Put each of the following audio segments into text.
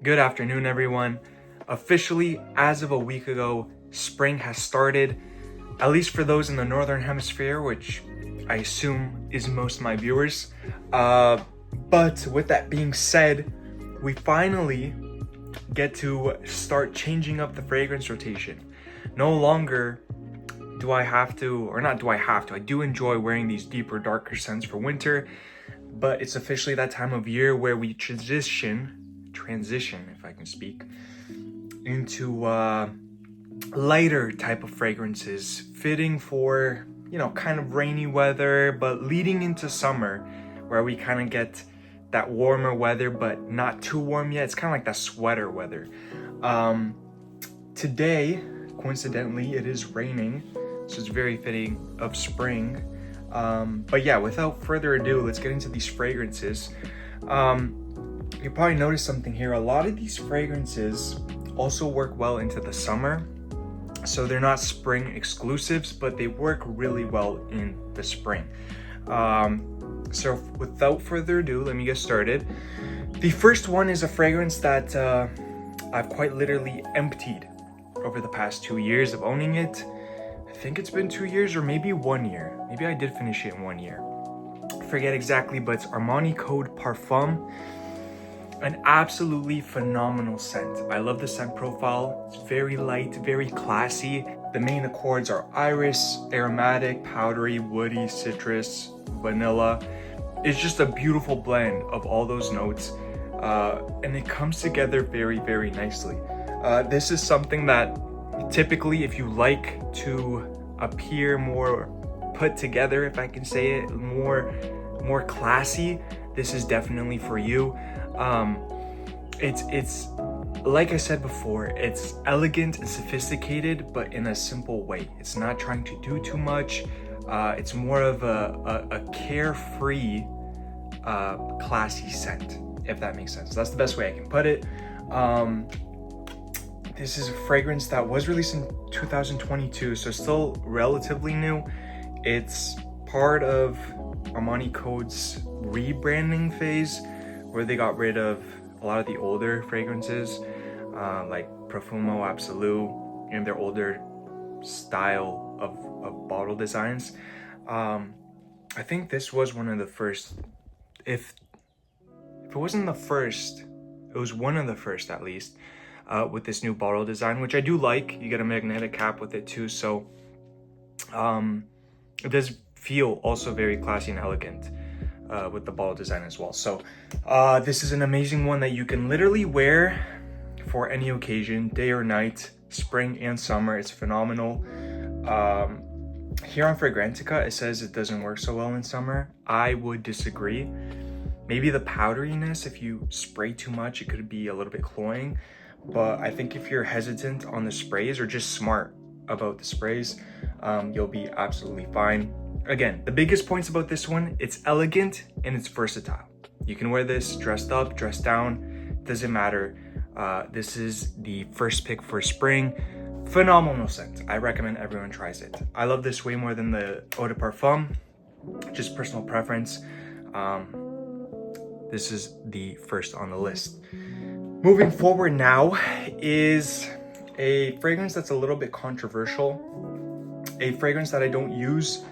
Good afternoon, everyone. Officially, as of a week ago, spring has started, at least for those in the Northern Hemisphere, which I assume is most of my viewers. But with that being said, we finally get to start changing up the fragrance rotation. No longer do I have to, or not do I have to, I do enjoy wearing these deeper, darker scents for winter, but it's officially that time of year where we transition, if I can speak, into lighter type of fragrances, fitting for, kind of rainy weather, but leading into summer, where we kind of get that warmer weather, but not too warm yet. It's kind of like that sweater weather. Today, coincidentally, it is raining, so it's very fitting of spring. But yeah, without further ado, let's get into these fragrances. You probably noticed something here. A lot of these fragrances also work well into the summer. So they're not spring exclusives, but they work really well in the spring. So without further ado, let me get started. The first one is a fragrance that I've quite literally emptied over the past 2 years of owning it. I think it's been 2 years or maybe 1 year. Maybe I did finish it in 1 year. I forget exactly, but it's Armani Code Parfum. An absolutely phenomenal scent. I love the scent profile. It's very light, very classy. The main accords are iris, aromatic, powdery, woody, citrus, vanilla. It's just a beautiful blend of all those notes. And it comes together very, very nicely. This is something that typically, if you like to appear more put together, if I can say it, more classy, this is definitely for you. It's like I said before, it's elegant and sophisticated, but in a simple way. It's not trying to do too much. It's more of a carefree, classy scent, if that makes sense. That's the best way I can put it. This is a fragrance that was released in 2022, so still relatively new. It's part of Armani Code's rebranding phase, where they got rid of a lot of the older fragrances, like Profumo, Absolute, and their older style of bottle designs. I think this was one of the first, if it wasn't the first, it was one of the first at least, with this new bottle design, which I do like. You get a magnetic cap with it too, so it does feel also very classy and elegant with the bottle design as well. So this is an amazing one that you can literally wear for any occasion, day or night, spring and summer. It's phenomenal. Here on Fragrantica, it says it doesn't work so well in summer. I would disagree. Maybe the powderiness, if you spray too much, it could be a little bit cloying. But I think if you're hesitant on the sprays or just smart about the sprays, you'll be absolutely fine. Again, the biggest points about this one, it's elegant and it's versatile. You can wear this dressed up, dressed down, doesn't matter. This is the first pick for spring. Phenomenal scent. I recommend everyone tries it. I love this way more than the Eau de Parfum, just personal preference. This is the first on the list. Moving forward now is a fragrance that's a little bit controversial. A fragrance that I don't use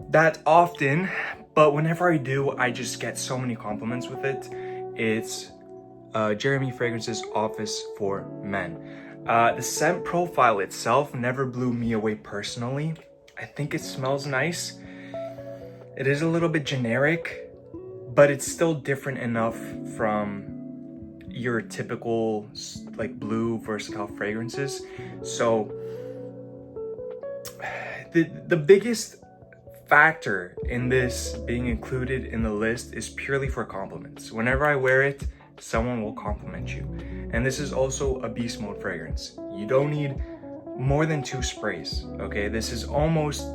that often, but whenever I do, I just get so many compliments with it. It's Jeremy Fragrance's Office for Men. The scent profile itself never blew me away personally. I think it smells nice. It is a little bit generic, but it's still different enough from your typical like blue versatile fragrances. So the biggest factor in this being included in the list is purely for compliments. Whenever I wear it, someone will compliment you. And this is also a beast mode fragrance. You don't need more than 2 sprays. Okay, this is almost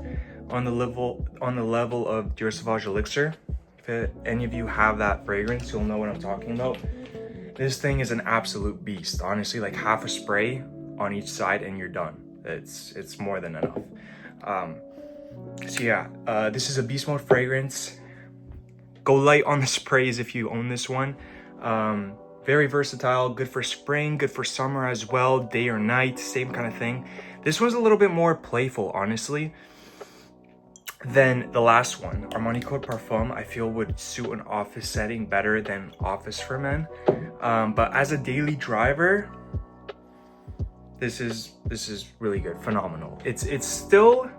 on the level of Dior Sauvage Elixir. If any of you have that fragrance, you'll know what I'm talking about. This thing is an absolute beast. Honestly, like half a spray on each side and you're done. It's more than enough. So yeah, this is a beast mode fragrance. Go light on the sprays if you own this one. Very versatile, good for spring, good for summer as well, day or night, same kind of thing. This one's a little bit more playful, honestly, than the last one. Armani Code Parfum, I feel would suit an office setting better than Office for Men. But as a daily driver, this is really good, phenomenal. It's still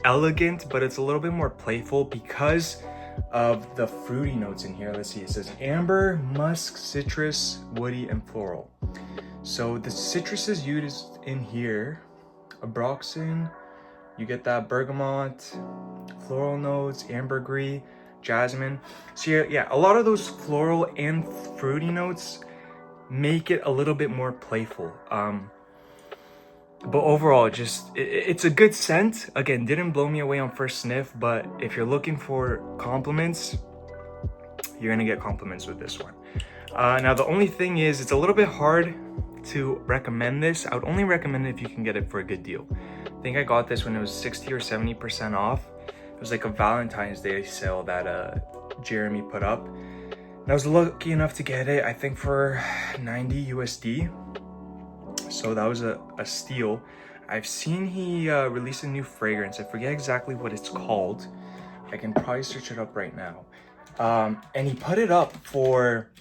elegant, but it's a little bit more playful because of the fruity notes in here. Let's see, it says amber, musk, citrus, woody, and floral. So the citrus is used in here, abroxin, you get that bergamot, floral notes, ambergris, jasmine. So yeah, a lot of those floral and fruity notes make it a little bit more playful. But overall, it's a good scent. Again, didn't blow me away on first sniff, but if you're looking for compliments, you're gonna get compliments with this one. Now the only thing is, it's a little bit hard to recommend this. I would only recommend it if you can get it for a good deal. I think I got this when it was 60 or 70% off. It was like a Valentine's Day sale that Jeremy put up. And I was lucky enough to get it, I think for 90 USD. So that was a steal. I've seen he released a new fragrance. I forget exactly what it's called. I can probably search it up right now. And he put it up for,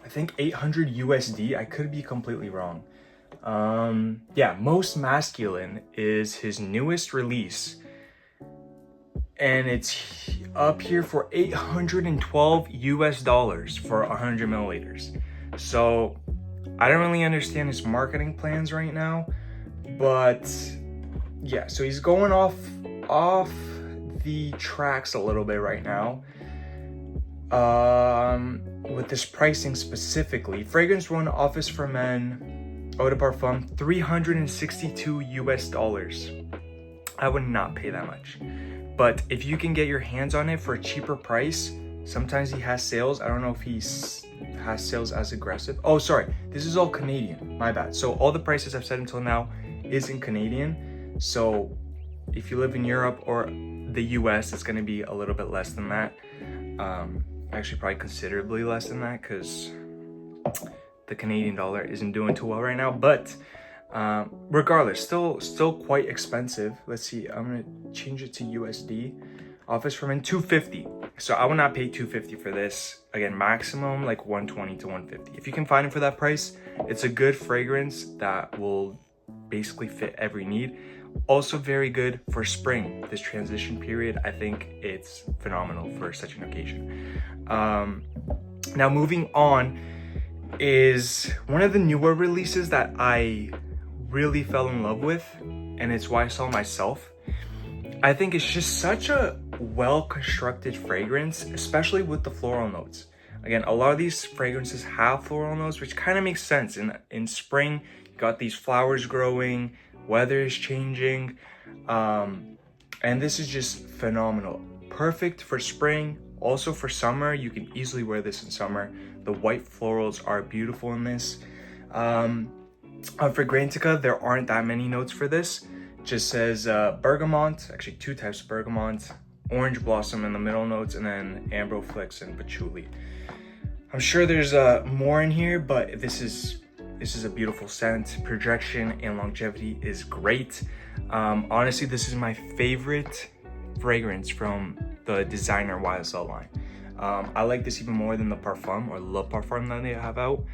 I think 800 USD. I could be completely wrong. Yeah, Most Masculine is his newest release. And it's up here for $812 US for 100 milliliters. So I don't really understand his marketing plans right now, but yeah, so he's going off the tracks a little bit right now. With this pricing specifically, fragrance run Office for Men, Eau de Parfum, $362 US. I would not pay that much, but if you can get your hands on it for a cheaper price, sometimes he has sales. I don't know if he's has sales as aggressive. Oh, sorry, this is all Canadian, my bad. So all the prices I've said until now is in Canadian. So if you live in Europe or the US, it's gonna be a little bit less than that. Actually probably considerably less than that, because the Canadian dollar isn't doing too well right now. But regardless, still quite expensive. Let's see, I'm gonna change it to USD. Office for Men, $250. So I would not pay $250 for this. Again, maximum like $120 to $150. If you can find it for that price, it's a good fragrance that will basically fit every need. Also very good for spring, this transition period. I think it's phenomenal for such an occasion. Now moving on is one of the newer releases that I really fell in love with, and it's YSL Myslf. I think it's just such a well-constructed fragrance, especially with the floral notes. Again, a lot of these fragrances have floral notes, which kind of makes sense. In spring, you got these flowers growing, weather is changing, and this is just phenomenal. Perfect for spring, also for summer. You can easily wear this in summer. The white florals are beautiful in this. On Fragrantica, there aren't that many notes for this. Just says bergamot, actually two types of bergamot, orange blossom in the middle notes, and then ambroflix and patchouli. I'm sure there's more in here, but this is a beautiful scent. Projection and longevity is great. Honestly, this is my favorite fragrance from the designer YSL line. I like this even more than the Parfum or Le Parfum that they have out.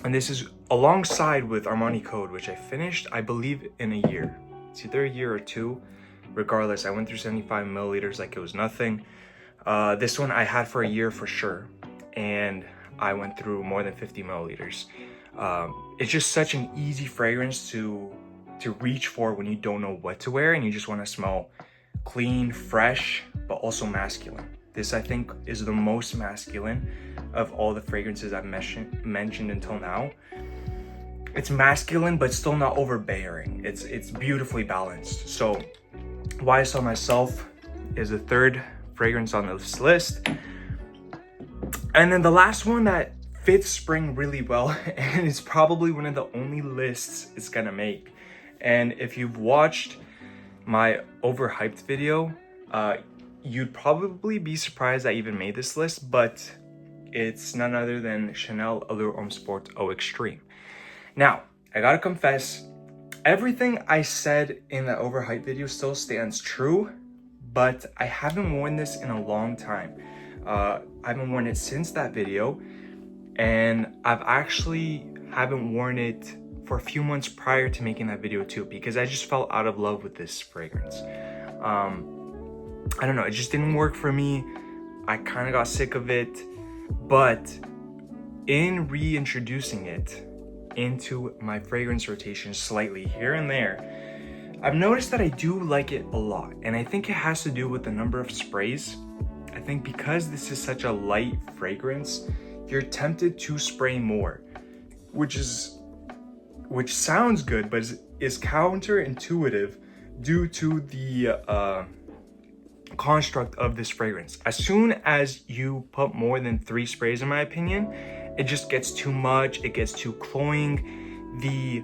And this is alongside with Armani Code, which I finished, I believe, in a year. It's either a year or two. Regardless, I went through 75 milliliters like it was nothing. This one I had for a year for sure, and I went through more than 50 milliliters. It's just such an easy fragrance to reach for when you don't know what to wear and you just want to smell clean, fresh, but also masculine. This, I think, is the most masculine of all the fragrances I've mentioned until now. It's masculine, but still not overbearing. It's beautifully balanced. So YSL Myslf is the third fragrance on this list. And then the last one that fits spring really well, and it's probably one of the only lists it's gonna make. And if you've watched my overhyped video, you'd probably be surprised I even made this list, but It's none other than Chanel Allure Homme Sport Eau Extreme. Now, I gotta confess, everything I said in the overhyped video still stands true, but I haven't worn this in a long time. I haven't worn it since that video, and I've actually haven't worn it for a few months prior to making that video too, because I just fell out of love with this fragrance. I don't know, it just didn't work for me. I kind of got sick of it, but in reintroducing it into my fragrance rotation slightly here and there, I've noticed that I do like it a lot, and I think it has to do with the number of sprays. I think because this is such a light fragrance, you're tempted to spray more, which sounds good, but is counterintuitive due to the construct of this fragrance. As soon as you put more than 3 sprays, in my opinion, it just gets too much, it gets too cloying. The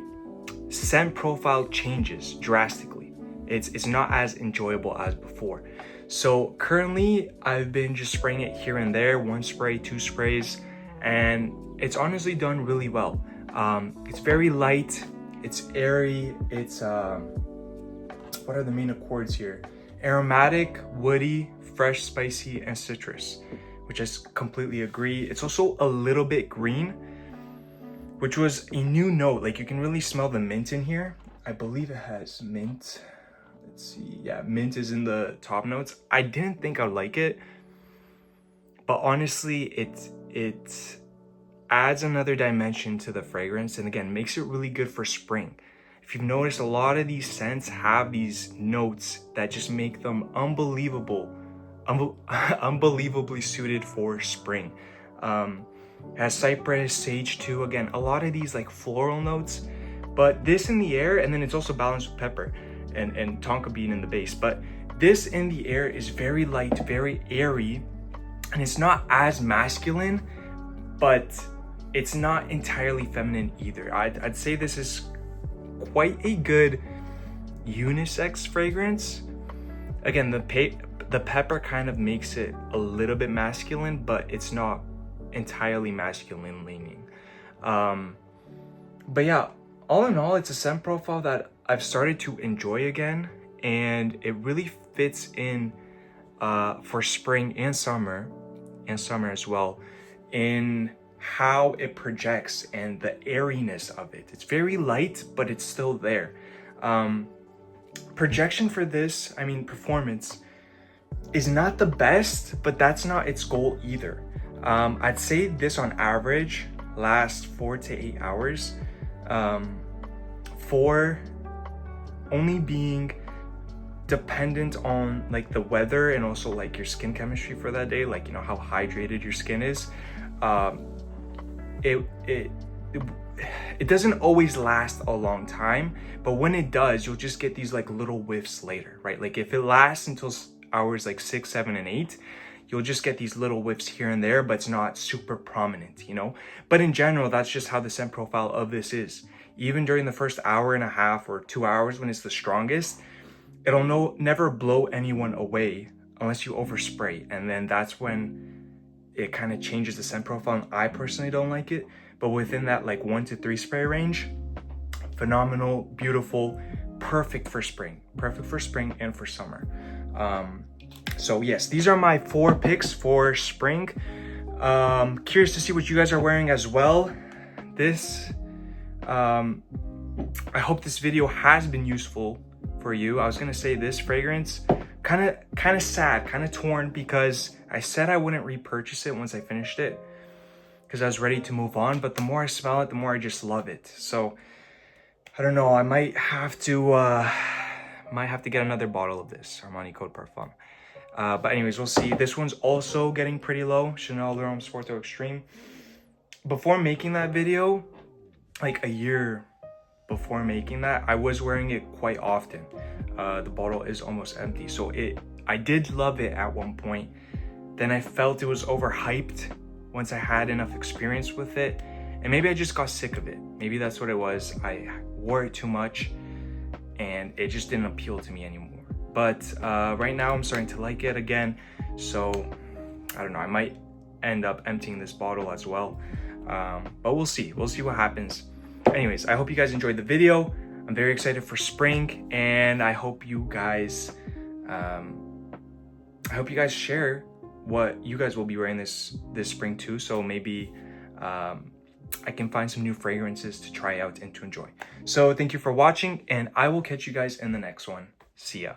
scent profile changes drastically. It's not as enjoyable as before. So currently I've been just spraying it here and there, 1 spray, 2 sprays, and it's honestly done really well. It's very light, it's airy, it's what are the main accords here? Aromatic, woody, fresh, spicy, and citrus, which I completely agree. It's also a little bit green, which was a new note. Like, you can really smell the mint in here. I believe it has mint. Let's see. Yeah, mint is in the top notes. I didn't think I'd like it, but honestly, it adds another dimension to the fragrance, and again, makes it really good for spring. If you've noticed, a lot of these scents have these notes that just make them unbelievably suited for spring. Has cypress, sage too. Again, a lot of these like floral notes, but this in the air, and then it's also balanced with pepper and tonka bean in the base. But this in the air is very light, very airy, and it's not as masculine, but it's not entirely feminine either. I'd say this is quite a good unisex fragrance. Again, the pepper kind of makes it a little bit masculine, but it's not entirely masculine leaning. But yeah, all in all, it's a scent profile that I've started to enjoy again, and it really fits in for spring and summer as well, in how it projects and the airiness of it. It's very light, but it's still there. Projection for this, I mean performance, is not the best, but that's not its goal either. I'd say this on average lasts 4 to 8 hours, for only being dependent on like the weather and also like your skin chemistry for that day, like, you know, how hydrated your skin is. It doesn't always last a long time, but when it does, you'll just get these like little whiffs later, right? Like if it lasts until hours like 6, 7, and 8, you'll just get these little whiffs here and there, but it's not super prominent, you know? But in general, that's just how the scent profile of this is. Even during the first hour and a half or 2 hours when it's the strongest, it'll never blow anyone away unless you overspray, and then that's when it kind of changes the scent profile, and I personally don't like it. But within that like 1 to 3 spray range, phenomenal, beautiful, perfect for spring and for summer. So yes, these are my 4 picks for spring. Curious to see what you guys are wearing as well. I hope this video has been useful for you. I was gonna say this fragrance, kind of sad, kind of torn, because I said I wouldn't repurchase it once I finished it because I was ready to move on, but the more I smell it, the more I just love it. So I don't know, I might have to get another bottle of this Armani code Parfum. But anyways, we'll see. This one's also getting pretty low, Chanel Allure Homme Sport Eau Extreme. Before making that video, like a year before making that, I was wearing it quite often. The bottle is almost empty, so I did love it at one point. Then I felt it was overhyped once I had enough experience with it, and maybe I just got sick of it. Maybe that's what it was. I wore it too much and it just didn't appeal to me anymore. But right now I'm starting to like it again, so I don't know, I might end up emptying this bottle as well. But we'll see what happens. Anyways, I hope you guys enjoyed the video. I'm very excited for spring, and I hope you guys share what you guys will be wearing this spring too. So maybe I can find some new fragrances to try out and to enjoy. So thank you for watching, and I will catch you guys in the next one. See ya.